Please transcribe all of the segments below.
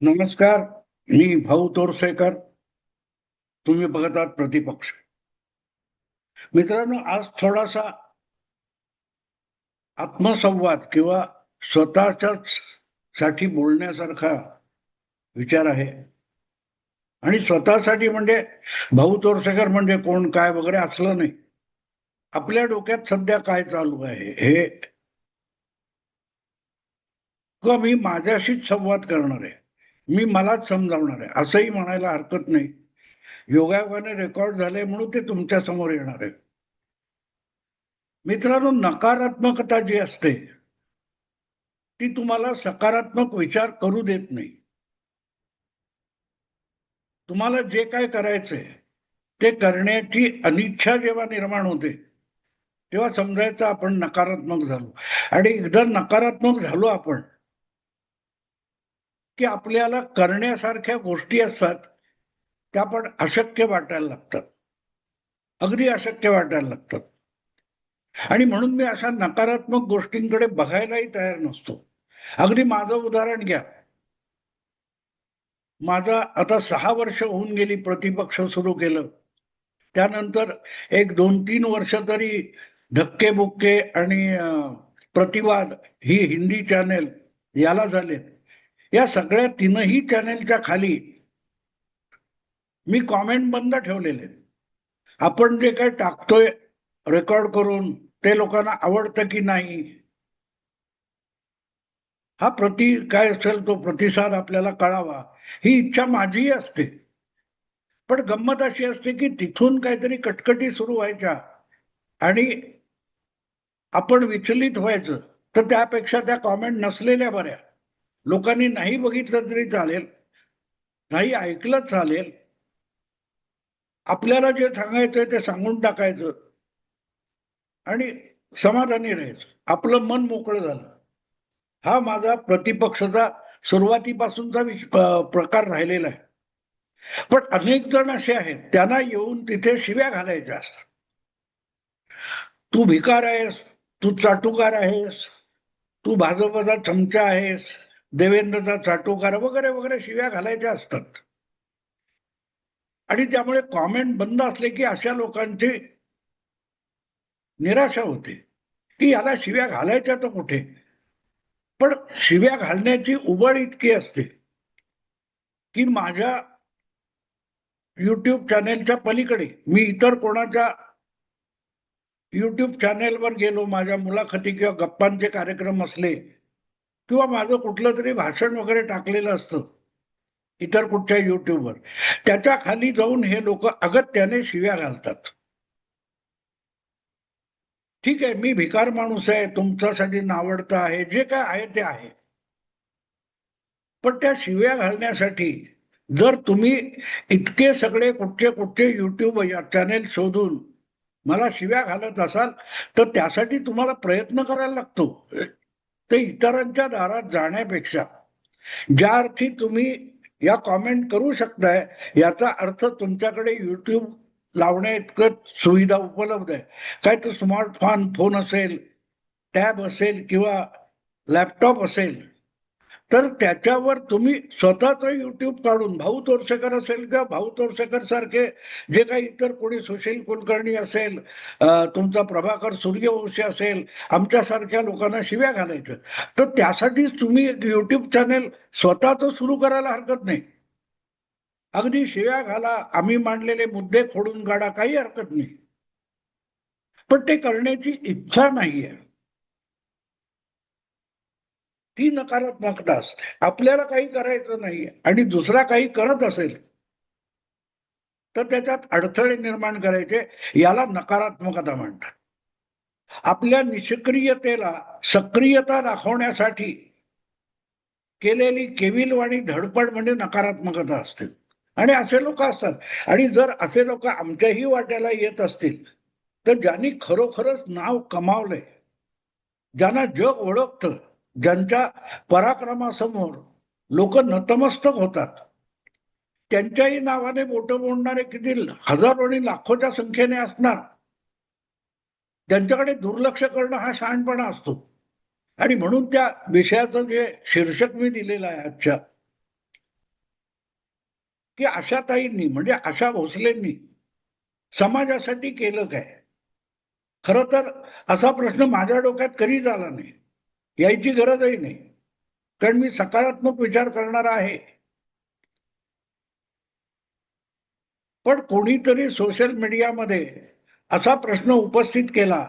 नमस्कार. मी भाऊ तोरसेकर. तुम्ही बघत आहात प्रतिपक्ष. मित्रांनो, आज थोडासा आत्मसंवाद किंवा स्वतःच्याच साठी बोलण्यासारखा विचार आहे. आणि स्वतःसाठी म्हणजे भाऊ तोरसेकर म्हणजे कोण, काय वगैरे असलं नाही. आपल्या डोक्यात सध्या काय चालू आहे हे, किंवा मी माझ्याशीच संवाद करणार आहे. मी मलाच समजावणार आहे असंही म्हणायला हरकत नाही. योगायोगाने रेकॉर्ड झाले म्हणून ते तुमच्या समोर येणार आहे. मित्रांनो, नकारात्मकता जी असते ती तुम्हाला सकारात्मक विचार करू देत नाही. तुम्हाला जे काय करायचंय ते करण्याची अनिच्छा जेव्हा निर्माण होते तेव्हा समजायचं आपण नकारात्मक झालो. आणि एकदा नकारात्मक झालो आपण की आपल्याला करण्यासारख्या गोष्टी असतात त्या पण अशक्य वाटायला लागतात. अगदी अशक्य वाटायला लागतात. आणि म्हणून मी अशा नकारात्मक गोष्टींकडे बघायलाही तयार नसतो. अगदी माझं उदाहरण घ्या. माझा आता 6 वर्ष होऊन गेली प्रतिपक्ष सुरू केलं. त्यानंतर एक 2-3 वर्ष तरी धक्के बुक्के आणि प्रतिवाद ही हिंदी चॅनेल याला झाले. या सगळ्या तीनही चॅनेलच्या खाली मी कॉमेंट बंद ठेवलेले. आपण जे काही टाकतोय रेकॉर्ड करून ते लोकांना आवडतं की नाही, हा काय असेल तो प्रतिसाद आपल्याला कळावा ही इच्छा माझीही असते. पण गंमत अशी असते की तिथून काहीतरी कटकटी सुरू व्हायच्या आणि आपण विचलित व्हायचं. तर त्यापेक्षा त्या कॉमेंट नसलेल्या बऱ्या. लोकांनी नाही बघितलं तरी चालेल, नाही ऐकलं चालेल, आपल्याला जे सांगायचंय ते सांगून टाकायचं आणि समाधानी राहायचं. आपलं मन मोकळं झालं. हा माझा प्रतिपक्षाचा सुरुवातीपासूनचा प्रकार राहिलेला आहे. पण अनेक जण असे आहेत त्यांना येऊन तिथे शिव्या घालायच्या असतात. तू भिकार आहेस, तू चाटुकार आहेस, तू भाजपचा चमचा आहेस, देवेंद्रचा चाटुकार वगैरे वगैरे शिव्या घालायच्या असतात. आणि त्यामुळे कॉमेंट बंद असले की अशा लोकांची निराशा होते की याला शिव्या घालायच्या तर कुठे. पण शिव्या घालण्याची उबळ इतकी असते की माझ्या युट्यूब चॅनेलच्या पलीकडे मी इतर कोणाच्या युट्यूब चॅनेलवर गेलो, माझ्या मुलाखती किंवा गप्पांचे कार्यक्रम असले किंवा माझं कुठलं तरी भाषण वगैरे टाकलेलं असतं इतर कुठच्या युट्यूबवर, त्याच्या खाली जाऊन हे लोक अगत्याने शिव्या घालतात. ठीक आहे, मी भिकार माणूस आहे, तुमच्यासाठी नावडतं आहे, जे काय आहे ते आहे. पण त्या शिव्या घालण्यासाठी जर तुम्ही इतके सगळे कुठचे कुठचे युट्यूब चॅनेल शोधून मला शिव्या घालत असाल तर त्यासाठी तुम्हाला प्रयत्न करायला लागतो. ते इतरांच्या दारात जाण्यापेक्षा ज्या अर्थी तुम्ही या कॉमेंट करू शकताय याचा अर्थ तुमच्याकडे युट्यूब लावण्या इतकं सुविधा उपलब्ध आहे. काय तर फोन असेल, टॅब असेल किंवा लॅपटॉप असेल तर त्याच्यावर तुम्ही स्वतःच युट्यूब काढून भाऊ तोरसेकर असेल किंवा भाऊ तोरसेकर सारखे जे काही इतर कोणी सुशील कुलकर्णी असेल, तुमचा प्रभाकर सूर्यवंशी असेल, आमच्यासारख्या लोकांना शिव्या घालायच्या. तर त्यासाठीच तुम्ही एक युट्यूब चॅनेल स्वतःच सुरू करायला हरकत नाही. अगदी शिव्या घाला, आम्ही मांडलेले मुद्दे खोडून काढा, काही हरकत नाही. पण ते करण्याची इच्छा नाहीये. ती नकारात्मकता असते. आपल्याला काही करायचं नाहीये आणि दुसरा काही करत असेल तर त्याच्यात अडथळे निर्माण करायचे, याला नकारात्मकता म्हणतात. आपल्या निष्क्रियतेला सक्रियता दाखवण्यासाठी केलेली केविलवाणी धडपड म्हणजे नकारात्मकता असते. आणि असे लोक असतात. आणि जर असे लोक आमच्याही वाट्याला येत असतील तर ज्यांनी खरोखरच नाव कमावलंय, ज्यांना जग ओळखतं, ज्यांच्या पराक्रमासमोर लोक नतमस्तक होतात, त्यांच्याही नावाने बोटं मोडणारे किती हजारो आणि लाखोच्या संख्येने असणार. त्यांच्याकडे दुर्लक्ष करणं हा शहाणपणा असतो. आणि म्हणून त्या विषयाचं जे शीर्षक मी दिलेलं आहे आजच्या, की आशाताईंनी म्हणजे आशा भोसलेंनी समाजासाठी केलं काय. खरं तर असा प्रश्न माझ्या डोक्यात कधीच आला नाही, यायची गरजही नाही, कारण मी सकारात्मक विचार करणारा आहे. पण कोणीतरी सोशल मीडियामध्ये असा प्रश्न उपस्थित केला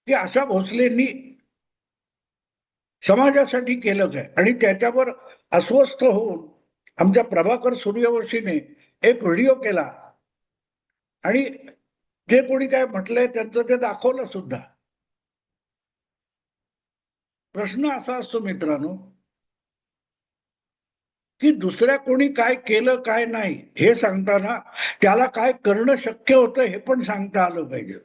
की आशा भोसलेंनी समाजासाठी केलं काय, आणि त्याच्यावर अस्वस्थ होऊन आमच्या प्रभाकर सूर्यवंशीने एक व्हिडिओ केला आणि जे कोणी काय म्हटलंय त्यांचं ते दाखवलं सुद्धा. प्रश्न असा असतो मित्रांनो की दुसऱ्या कोणी काय केलं काय नाही हे सांगताना त्याला काय करणं शक्य होतं हे पण सांगता आलं पाहिजे.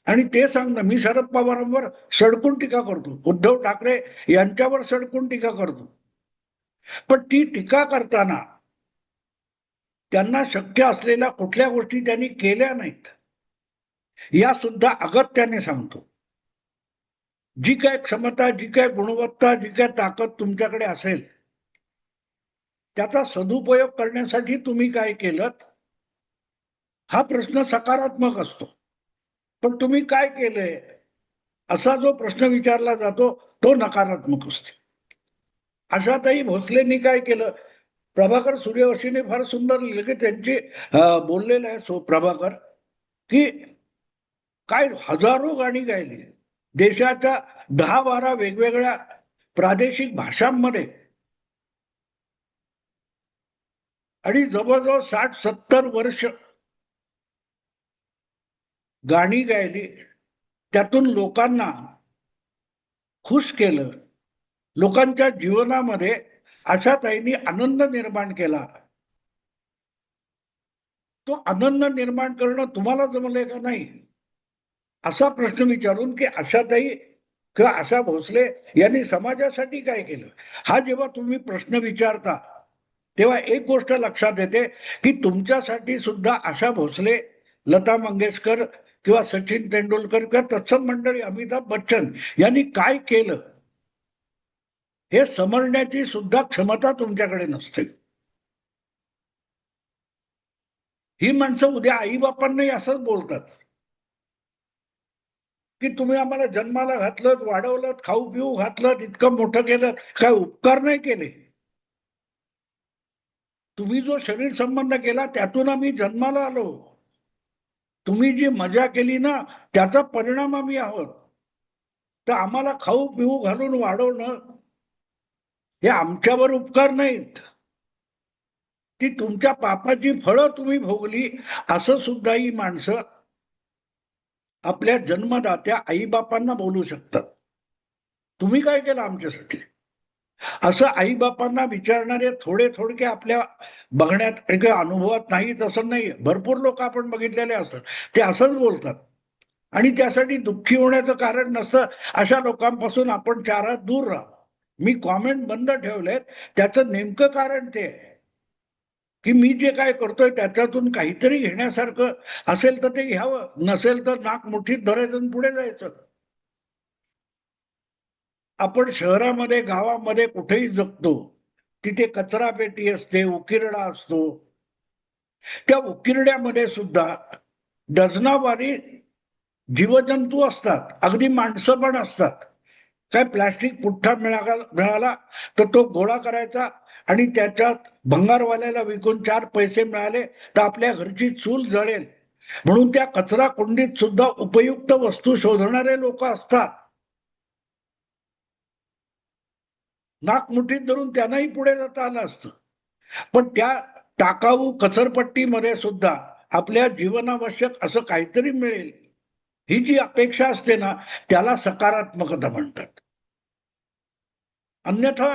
आणि ते सांगणं, मी शरद पवारांवर सडकून टीका करतो, उद्धव ठाकरे यांच्यावर सडकून टीका करतो, पण ती टीका करताना त्यांना शक्य असलेल्या कुठल्या गोष्टी त्यांनी केल्या नाहीत या सुद्धा अगत्याने सांगतो. जी काय क्षमता, जी काय गुणवत्ता, जी काय ताकद तुमच्याकडे असेल त्याचा सदुपयोग करण्यासाठी तुम्ही काय केलं हा प्रश्न सकारात्मक असतो. पण तुम्ही काय केलंय असा जो प्रश्न विचारला जातो तो नकारात्मक असतो. आशाताई भोसलेंनी काय केलं, प्रभाकर सूर्यवंशीने फार सुंदर लिहिलं की त्यांची बोललेलं आहे प्रभाकर की काय हजारो गाणी गायली देशाच्या 10-12 वेगवेगळ्या प्रादेशिक भाषांमध्ये आणि जवळजवळ 60-70 वर्ष गाणी गायली, त्यातून लोकांना खुश केलं, लोकांच्या जीवनामध्ये आशाताईंनी आनंद निर्माण केला. तो आनंद निर्माण करणं तुम्हाला जमलंय का नाही असा प्रश्न विचारून की आशाताई किंवा आशा भोसले यांनी समाजासाठी काय केलं हा जेव्हा तुम्ही प्रश्न विचारता तेव्हा एक गोष्ट लक्षात येते की तुमच्यासाठी सुद्धा आशा भोसले, लता मंगेशकर किंवा सचिन तेंडुलकर किंवा तत्सम मंडळी अमिताभ बच्चन यांनी काय केलं हे समजण्याची सुद्धा क्षमता तुमच्याकडे नसते. ही माणसं उद्या आई बापांनाही असंच बोलतात की तुम्ही आम्हाला जन्माला घातलं, वाढवलं, खाऊ पिऊ घातलं, इतकं मोठं केलं, काय उपकार नाही केले. तुम्ही जो शरीर संबंध केला त्यातून आम्ही जन्माला आलो. तुम्ही जी मजा केली ना त्याचा परिणाम आम्ही आहोत. तर आम्हाला खाऊ पिऊ घालून वाढवणं हे आमच्यावर उपकार नाहीत. ती तुमच्या पापाची फळं तुम्ही भोगली असं सुद्धा ही माणसं आपल्या जन्मदात्या आईबापांना बोलू शकतात. तुम्ही काय केलं आमच्यासाठी असं आईबापांना विचारणारे थोडे थोडके आपल्या बघण्यात काही अनुभवात नाहीत असं नाही. भरपूर लोक आपण बघितलेले असतात ते असंच बोलतात आणि त्यासाठी दुःखी होण्याचं कारण नसतं. अशा लोकांपासून आपण 4 हात दूर राहावं. मी कॉमेंट बंद ठेवलेत त्याचं नेमकं कारण ते आहे की मी जे काय करतोय त्याच्यातून काहीतरी घेण्यासारखं असेल तर ते घ्यावं, नसेल तर नाक मुठीत धरायचं आणि पुढे जायचं. आपण शहरामध्ये गावामध्ये कुठेही जगतो तिथे कचरा पेटी असते, उकिरडा असतो. त्या उकिरड्यामध्ये सुद्धा डझनावारी जीवजंतू असतात, अगदी माणसं पण असतात. काय प्लास्टिक पुठ्ठा मिळाला तर तो गोळा करायचा आणि त्याच्यात भंगारवाल्याला विकून 4 पैसे मिळाले तर आपल्या घरची चूल जळेल म्हणून त्या कचरा कुंडीत सुद्धा उपयुक्त वस्तू शोधणारे लोक असतात. नाक मुठीत धरून त्यांनाही पुढे जाता आलं असतं. पण त्या टाकाऊ कचरपट्टीमध्ये सुद्धा आपल्या जीवनावश्यक असं काहीतरी मिळेल ही जी अपेक्षा असते ना त्याला सकारात्मकता म्हणतात. अन्यथा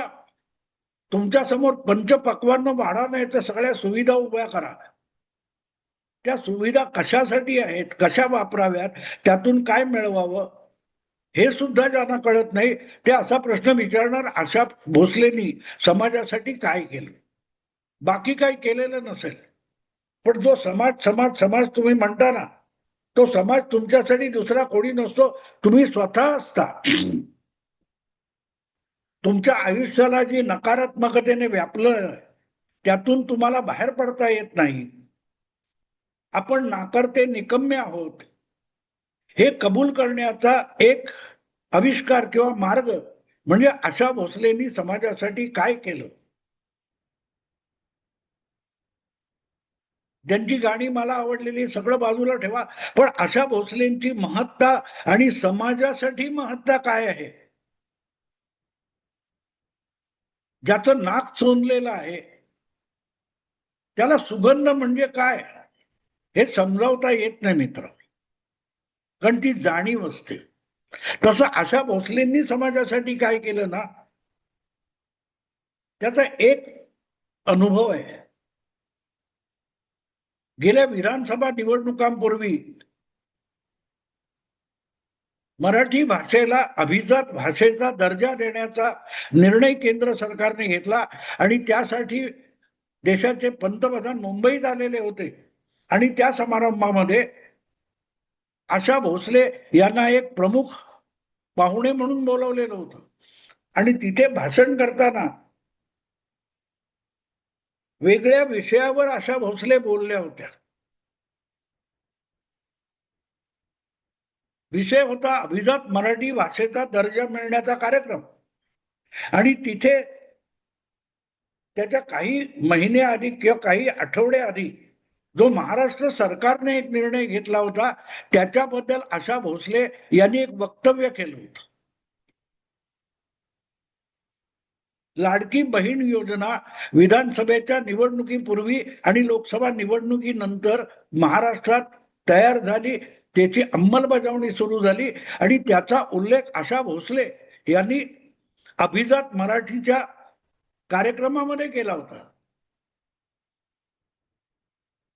तुमच्या समोर पंचपक्वान्न वाढा नाही तर सगळ्या सुविधा उभ्या करा. त्या सुविधा कशासाठी आहेत, कशा वापराव्यात, त्यातून काय मिळवावं हे सुद्धा ज्यांना कळत नाही ते असा प्रश्न विचारणार आशा भोसलेंनी समाजासाठी काय केलं. बाकी काही केलेलं नसेल, पण जो समाज समाज समाज तुम्ही म्हणता ना तो समाज तुमच्यासाठी दुसरा कोणी नसतो, तुम्ही स्वतः असता. तुमच्या आयुष्याला जी नकारात्मकतेने व्यापलं त्यातून तुम्हाला बाहेर पडता येत नाही. आपण नाकर्ते निकम्मे आहोत हे कबूल करण्याचा एक आविष्कार किंवा मार्ग म्हणजे आशा भोसलेंनी समाजासाठी काय केलं. त्यांची गाणी मला आवडलेली सगळं बाजूला ठेवा, पण आशा भोसलेंची महत्ता आणि समाजासाठी महत्ता काय आहे, ज्याचं नाक चोंदलेलं आहे, त्याला सुगंध म्हणजे काय हे समजावता येत नाही मित्र, कारण ती जाणीव असते. तसं आशा भोसलेंनी समाजासाठी काय केलं ना, त्याचा एक अनुभव आहे. गेल्या विधानसभा निवडणुकांपूर्वी मराठी भाषेला अभिजात भाषेचा दर्जा देण्याचा निर्णय केंद्र सरकारने घेतला आणि त्यासाठी देशाचे पंतप्रधान मुंबईत आलेले होते आणि त्या समारंभामध्ये आशा भोसले यांना एक प्रमुख पाहुणे म्हणून बोलवलेलं होतं आणि तिथे भाषण करताना वेगळ्या विषयावर आशा भोसले बोलल्या होत्या. विषय होता अभिजात मराठी भाषेचा दर्जा मिळण्याचा कार्यक्रम आणि तिथे त्याच्या काही महिने आधी किंवा काही आठवडे आधी जो महाराष्ट्र सरकारने एक निर्णय घेतला होता त्याच्याबद्दल आशा भोसले यांनी एक वक्तव्य केलं होतं. लाडकी बहीण योजना विधानसभेच्या निवडणुकीपूर्वी आणि लोकसभा निवडणुकीनंतर महाराष्ट्रात तयार झाली, त्याची अंमलबजावणी सुरू झाली आणि त्याचा उल्लेख आशा भोसले यांनी अभिजात मराठीच्या कार्यक्रमामध्ये केला होता.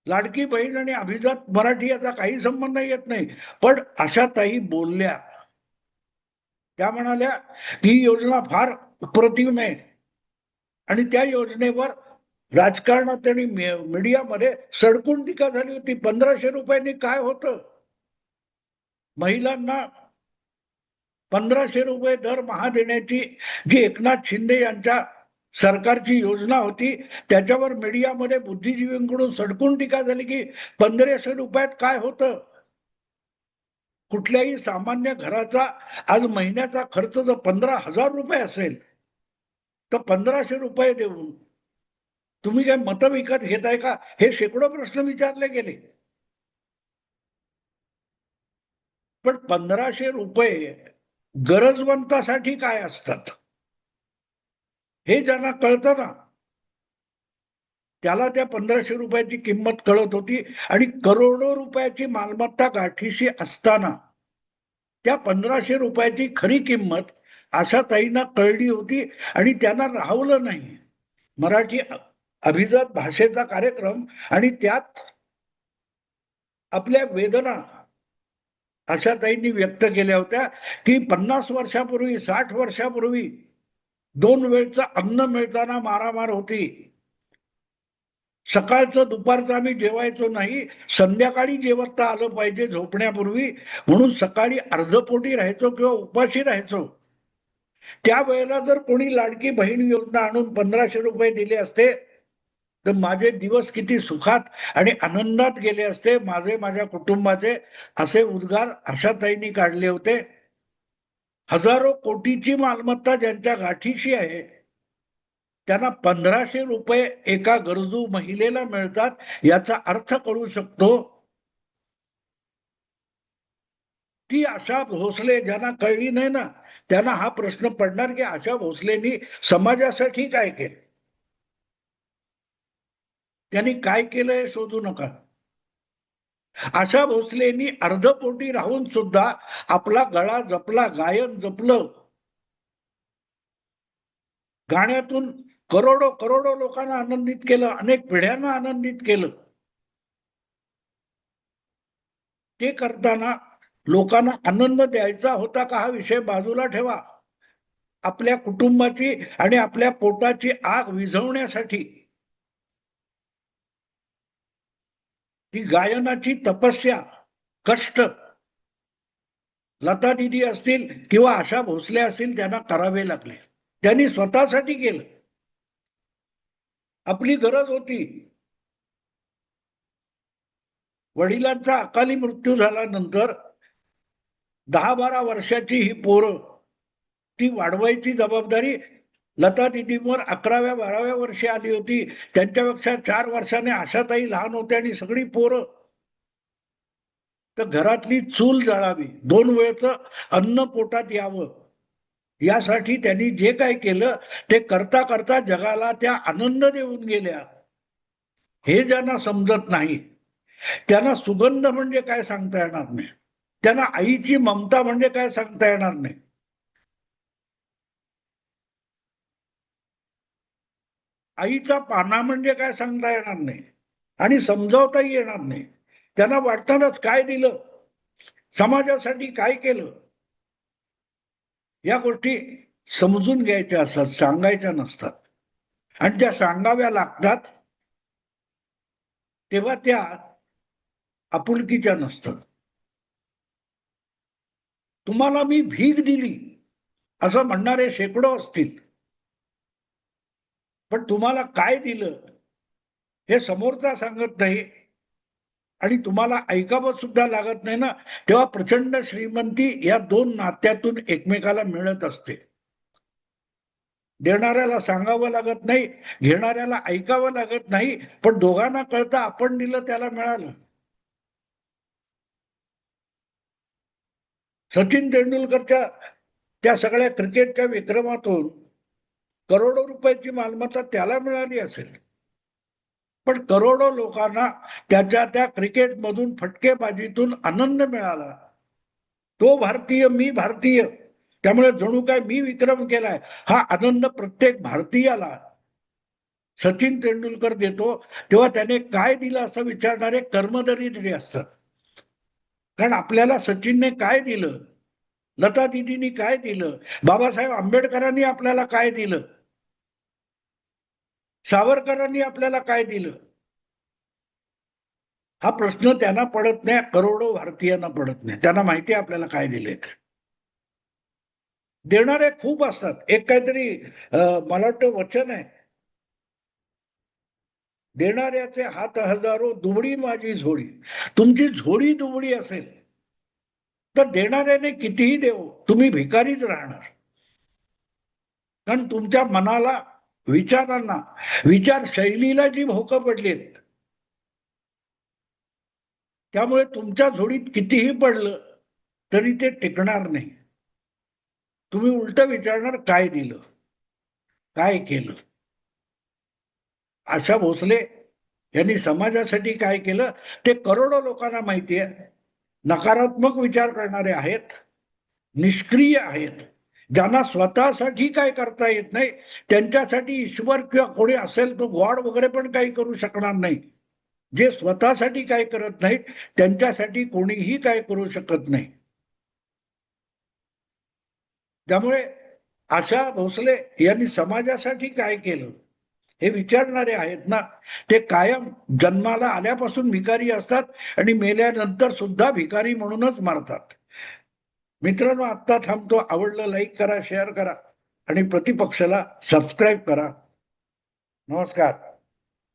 लाडकी बहीण आणि अभिजात मराठी याचा काही संबंध येत नाही, पण आशाताई बोलल्या. त्या म्हणाल्या ही योजना फार अप्रतिम आहे आणि त्या योजनेवर राजकारणात आणि मीडियामध्ये सडकून टीका झाली होती. 1500 रुपयांनी काय होतं, महिलांना 1500 रुपये दरमहा देण्याची जी एकनाथ शिंदे यांच्या सरकारची योजना होती त्याच्यावर मीडियामध्ये बुद्धिजीवींकडून सडकून टीका झाली की 1500 रुपयात काय होतं. कुठल्याही सामान्य घराचा आज महिन्याचा खर्च जर 15,000 रुपये असेल तर 1500 रुपये देऊन तुम्ही काय मतं विकत घेताय का, हे शेकडो प्रश्न विचारले गेले. पण 1500 रुपये गरजवंतासाठी काय असतात हे ज्यांना कळतं ना, त्याला त्या 1500 रुपयाची किंमत कळत होती आणि करोडो रुपयाची मालमत्ता गाठीशी असताना त्या 1500 रुपयाची खरी किंमत आशाताईंना कळली होती आणि त्यांना राहवलं नाही. मराठी अभिजात भाषेचा कार्यक्रम आणि त्यात आपल्या वेदना आशाताईंनी व्यक्त केल्या होत्या की 50 वर्षापूर्वी 60 वर्षापूर्वी 2 वेळचं अन्न मिळताना मारामार होती. सकाळचं दुपारचं आम्ही जेवायचो नाही, संध्याकाळी जेवता आलं पाहिजे झोपण्यापूर्वी, म्हणून सकाळी अर्धपोटी राहायचो किंवा उपाशी राहायचो. त्यावेळेला जर कोणी लाडकी बहीण योजना आणून 1500 रुपये दिले असते तर माझे दिवस किती सुखात आणि आनंदात गेले असते, माझे माझ्या कुटुंबाचे, असे उद्गार आशाताईंनी काढले होते. हजारो कोटीची मालमत्ता ज्यांच्या गाठीशी आहे त्यांना 1500 रुपये एका गरजू महिलेला मिळतात याचा अर्थ कळू शकतो. ती आशा भोसले ज्यांना कळली नाही ना त्यांना हा प्रश्न पडणार की आशा भोसलेंनी समाजासाठी काय केलं. त्यांनी काय केलं हे शोधू नका. आशा भोसलेंनी अर्धपोटी राहून सुद्धा आपला गळा जपला, गायन जपलं. गाण्यातून करोडो करोडो लोकांना आनंदित केलं, अनेक पिढ्यांना आनंदित केलं. ते करताना लोकांना आनंद द्यायचा होता का हा विषय बाजूला ठेवा. आपल्या कुटुंबाची आणि आपल्या पोटाची आग विझवण्यासाठी ती गायनाची तपस्या, कष्ट लता दिदी असतील किंवा आशा भोसले असतील त्यांना करावे लागले. त्यांनी स्वतःसाठी केलं. आपली गरज होती. वडिलांचा अकाली मृत्यू झाल्यानंतर 10-12 वर्षाची ही पोरं ती वाढवायची जबाबदारी लता दीदींवर 11व्या-12व्या वर्षी आली होती. त्यांच्यापेक्षा 4 वर्षाने आशाताई लहान होत्या आणि सगळी पोरं. तर घरातली चूल जळावी, 2 वेळचं अन्न पोटात यावं, यासाठी त्यांनी जे काय केलं ते करता करता जगाला त्या आनंद देऊन गेल्या. हे ज्यांना समजत नाही त्यांना सुगंध म्हणजे काय सांगता येणार नाही, त्यांना आईची ममता म्हणजे काय सांगता येणार नाही. आईचा पाना म्हणजे काय सांगता येणार नाही आणि समजावताही येणार नाही. त्यांना वाटणारच काय दिलं, समाजासाठी काय केलं, या गोष्टी समजून घ्यायच्या असतात, सांगायच्या नसतात. आणि त्या सांगाव्या लागतात तेव्हा त्या आपुलकीच्या नसतात. तुम्हाला मी भीक दिली असं म्हणणारे शेकडो असतील, पण तुम्हाला काय दिलं हे समोरचा सांगत नाही आणि तुम्हाला ऐकावं सुद्धा लागत नाही ना, तेव्हा प्रचंड श्रीमंती या 2 नात्यातून एकमेकाला मिळत असते. देणाऱ्याला सांगावं लागत नाही, घेणाऱ्याला ऐकावं लागत नाही, पण दोघांना कळतं आपण दिलं त्याला मिळालं. सचिन तेंडुलकरच्या त्या सगळ्या क्रिकेटच्या विक्रमातून करोडो रुपयाची मालमत्ता त्याला मिळाली असेल, पण करोडो लोकांना त्याच्या त्या क्रिकेटमधून फटकेबाजीतून आनंद मिळाला. तो भारतीय, मी भारतीय, त्यामुळे जणू काय मी विक्रम केलाय हा आनंद प्रत्येक भारतीयाला सचिन तेंडुलकर देतो. तेव्हा त्याने काय दिलं असं विचारणारे कर्मदरिद्री असतात. कारण आपल्याला सचिनने काय दिलं, लता दीदींनी काय दिलं, बाबासाहेब आंबेडकरांनी आपल्याला काय दिलं, सावरकरांनी आपल्याला काय दिलं, हा प्रश्न त्यांना पडत नाही, करोडो भारतीयांना पडत नाही. त्यांना माहिती आहे आपल्याला काय दिले. देणारे खूप असतात. एक काहीतरी मला वाटतं वचन आहे, देणाऱ्याचे हात हजारो, दुबडी माझी झोळी. तुमची झोळी दुबडी असेल तर देणाऱ्याने कितीही देव, तुम्ही भिकारीच राहणार. कारण तुमच्या मनाला, विचारांना, विचारशैलीला जी भोकं पडलीत, त्यामुळे तुमच्या झोळीत कितीही पडलं तरी ते टिकणार नाही. तुम्ही उलट विचारणार काय दिलं, काय केलं. आशा भोसले यांनी समाजासाठी काय केलं ते करोडो लोकांना माहिती आहे. नकारात्मक विचार करणारे आहेत, निष्क्रिय आहेत, ज्यांना स्वतःसाठी काय करता येत नाही, त्यांच्यासाठी ईश्वर किंवा कोणी असेल तो गॉड वगैरे पण काही करू शकणार नाही. जे स्वतःसाठी काय करत नाहीत त्यांच्यासाठी कोणीही काय करू शकत नाही. त्यामुळे आशा भोसले यांनी समाजासाठी काय केलं हे विचारणारे आहेत ना, ते कायम जन्माला आल्यापासून भिकारी असतात आणि मेल्यानंतर सुद्धा भिकारी म्हणूनच मारतात. मित्रांनो, आत्ता थांबतो. आवडलं लाईक करा, शेअर करा आणि प्रतिपक्षाला सबस्क्राईब करा. नमस्कार.